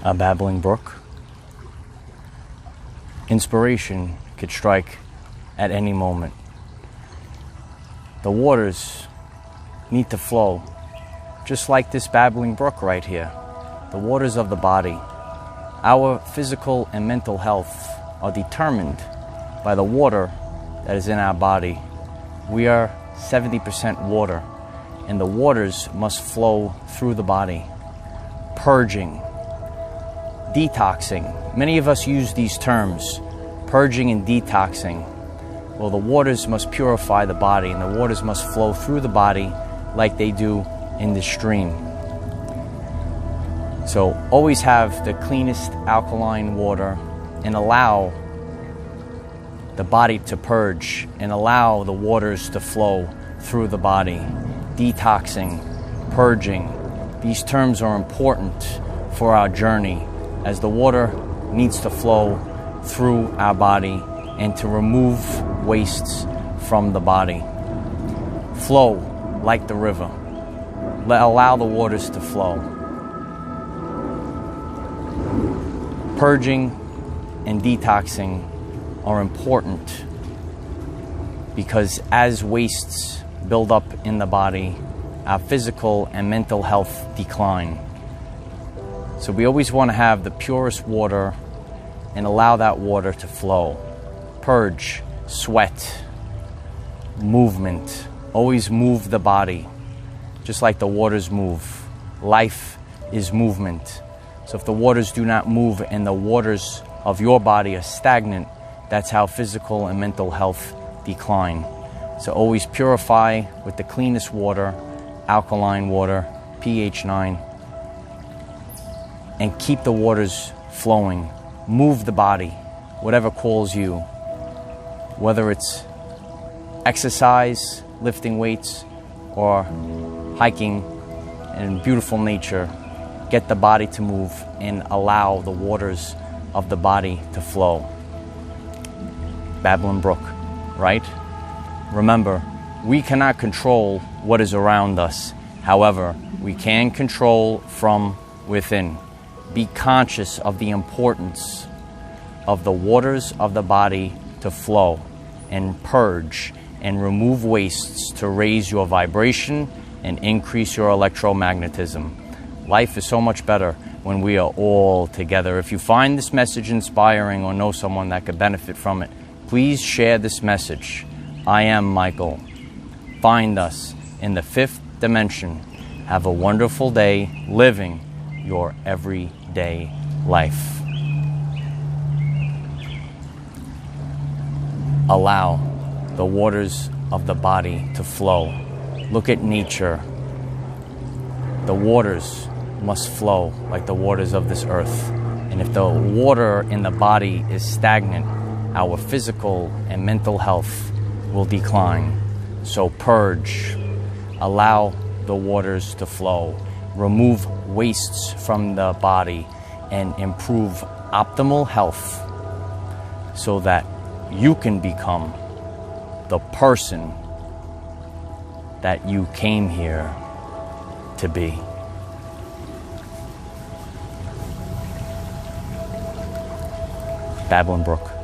A babbling brook. Inspiration could strike at any moment. The waters need to flow, just like this babbling brook right here. The waters of the body. Our physical and mental health are determined by the water that is in our body. We are 70% water, and the waters must flow through the body. Purging, detoxing. Many of us use these terms, purging and detoxing. Well, the waters must purify the body, and the waters must flow through the body like they do in the stream. So always have the cleanest alkaline water and allow the body to purge and allow the waters to flow through the body. Detoxing, purging. These terms are important for our journey as the water needs to flow through our body and to remove wastes from the body. Flow like the river. Allow the waters to flow. Purging and detoxing are important because as wastes build up in the body, our physical and mental health decline. So we always want to have the purest water and allow that water to flow. Purge, sweat, movement. Always move the body, just like the waters move. Life is movement. So if the waters do not move and the waters of your body are stagnant, that's how physical and mental health decline. So always purify with the cleanest water, alkaline water, pH 9, and keep the waters flowing. Move the body, whatever calls you, whether it's exercise, lifting weights, or hiking in beautiful nature. Get the body to move and allow the waters of the body to flow. Babbling brook, right? Remember, we cannot control what is around us. However, we can control from within. Be conscious of the importance of the waters of the body to flow and purge and remove wastes to raise your vibration and increase your electromagnetism. Life is so much better when we are all together. If you find this message inspiring or know someone that could benefit from it, please share this message. I am Michael. Find us in the 5th dimension. Have a wonderful day living your everyday life. Allow the waters of the body to flow. Look at nature. The waters must flow like the waters of this earth. And if the water in the body is stagnant, our physical and mental health will decline. So purge. Allow the waters to flow. Remove wastes from the body and improve optimal health so that you can become the person that you came here to be. Babbling brook.